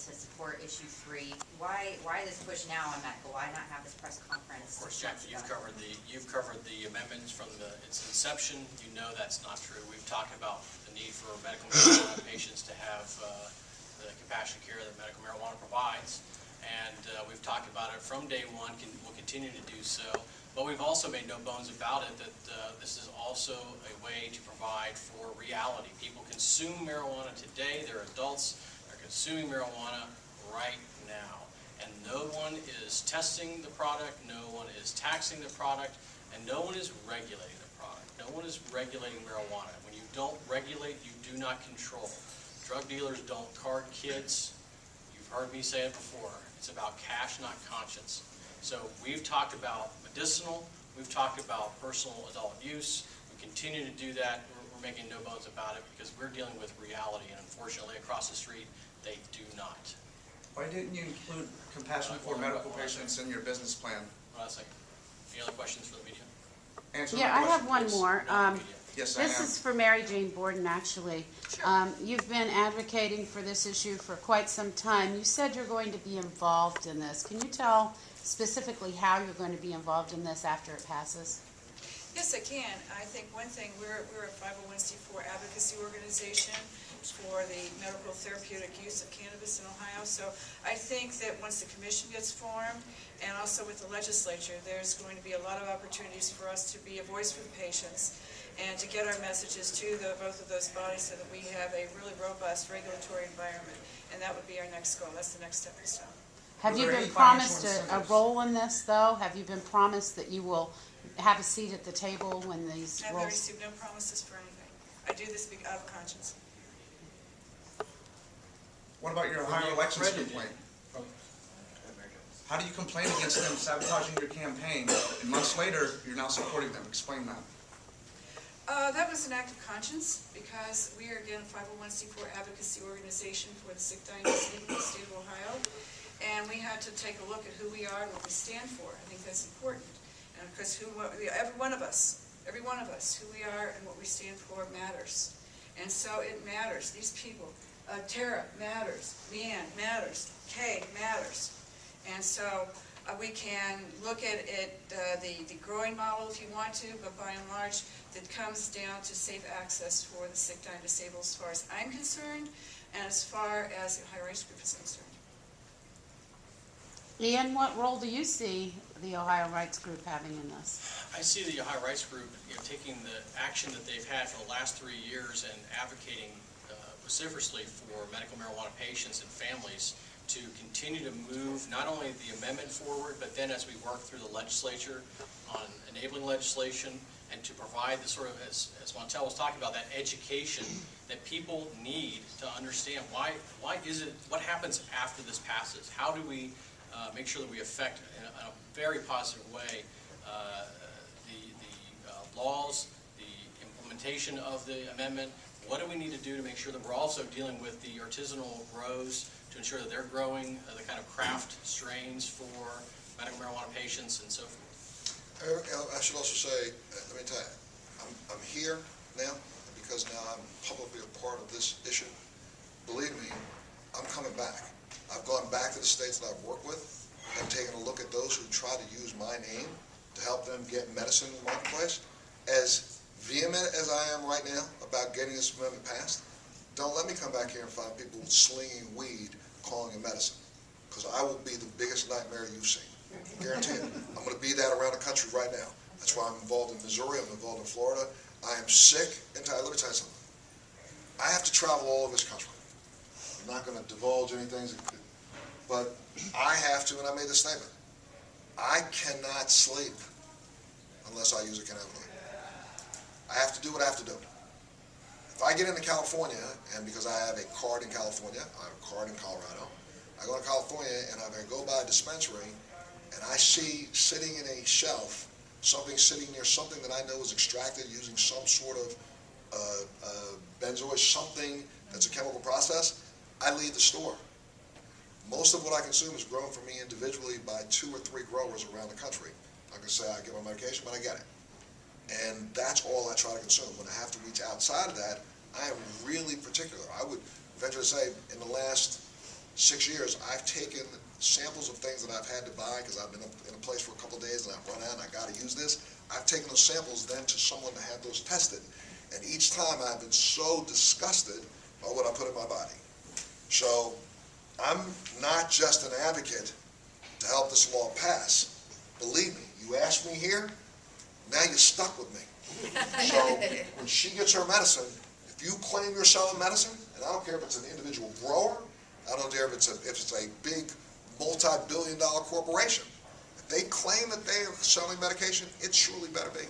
to support issue 3. Why this push now on medical? Why not have this press conference? Of course, Jackie, you've covered the amendments from its inception. You know that's not true. We've talked about the need for medical marijuana patients to have the compassionate care that medical marijuana provides, and we've talked about it from day one. We'll continue to do so. But we've also made no bones about it that this is also a way to provide for reality. People consume marijuana today. They're adults. They're consuming marijuana right now. And no one is testing the product. No one is taxing the product. And no one is regulating the product. No one is regulating marijuana. When you don't regulate, you do not control. Drug dealers don't card kids. You've heard me say it before. It's about cash, not conscience. So we've talked about medicinal, we've talked about personal adult use. We continue to do that. We're making no bones about it because we're dealing with reality, and unfortunately across the street, they do not. Why didn't you include compassion for medical patients in your business plan? Hold on a second. Any other questions for the media? Answer Yeah, I have one more. Yes, I am. This is for Mary Jane Borden, actually. Sure. You've been advocating for this issue for quite some time. You said you're going to be involved in this. Can you tell specifically how you're going to be involved in this after it passes? Yes, I can. I think one thing, we're a 501c4 advocacy organization for the medical therapeutic use of cannabis in Ohio. So I think that once the commission gets formed, and also with the legislature, there's going to be a lot of opportunities for us to be a voice for the patients and to get our messages to both of those bodies so that we have a really robust regulatory environment. And that would be our next goal. That's the next stepping stone. Have you there been any promised financial a incentives? role in this, though? Have you been promised that you will have a seat at the table when these I have roles? received no promises for anything. I do this out of conscience. What about your Ohio elections complaint? How do you complain against them sabotaging your campaign, and months later, you're now supporting them? Explain that. That was an act of conscience because we are, again, a 501c4 advocacy organization for the sick, dying, and disabled in the state of Ohio. And we had to take a look at who we are and what we stand for. I think that's important. And because every one of us, who we are and what we stand for matters. And so it matters. These people, Tara matters, Leanne matters, Kay matters. And so we can look at it, the growing model if you want to, but by and large, that comes down to safe access for the sick, dying, disabled as far as I'm concerned, and as far as the Ohio Rights Group is concerned. Ian, what role do you see the Ohio Rights Group having in this? I see the Ohio Rights Group taking the action that they've had for the last 3 years and advocating vociferously for medical marijuana patients and families to continue to move not only the amendment forward, but then as we work through the legislature on enabling legislation and to provide the sort of, as Montel was talking about, that education that people need to understand why is it, what happens after this passes? How do we make sure that we affect in a very positive way the laws, the implementation of the amendment? What do we need to do to make sure that we're also dealing with the artisanal grows to ensure that they're growing the kind of craft strains for medical marijuana patients and so forth? I should also say, let me tell you, I'm here now because now I'm publicly a part of this issue. Believe me, I'm coming back. I've gone back to the states that I've worked with and taken a look at those who try to use my name to help them get medicine in the marketplace. As vehement as I am right now about getting this amendment passed, don't let me come back here and find people slinging weed, calling it medicine, because I will be the biggest nightmare you've seen. Guarantee it. I'm going to be that around the country right now. That's why I'm involved in Missouri, I'm involved in Florida. I am sick and tired. Let me tell you something. I have to travel all over this country. I'm not going to divulge anything, but I have to, and I made this statement. I cannot sleep unless I use a cannabinoid. I have to do what I have to do. If I get into California, and because I have a card in California, I have a card in Colorado, I go to California and I go by a dispensary and I see sitting in a shelf, something sitting near something that I know is extracted using some sort of benzoate, something that's a chemical process, I leave the store. Most of what I consume is grown for me individually by 2 or 3 growers around the country. I can say I get my medication, but I get it. And that's all I try to consume. When I have to reach outside of that, I am really particular. I would venture to say in the last 6 years, I've taken samples of things that I've had to buy, because I've been in a place for a couple of days and I've run out and I gotta use this. I've taken those samples then to someone to have those tested. And each time I've been so disgusted by what I put in my body. So I'm not just an advocate to help this law pass. Believe me, you asked me here, now you're stuck with me. So when she gets her medicine, if you claim you're selling medicine, and I don't care if it's an individual grower, I don't care if it's a big multi-billion-dollar corporation, if they claim that they are selling medication, it surely better be.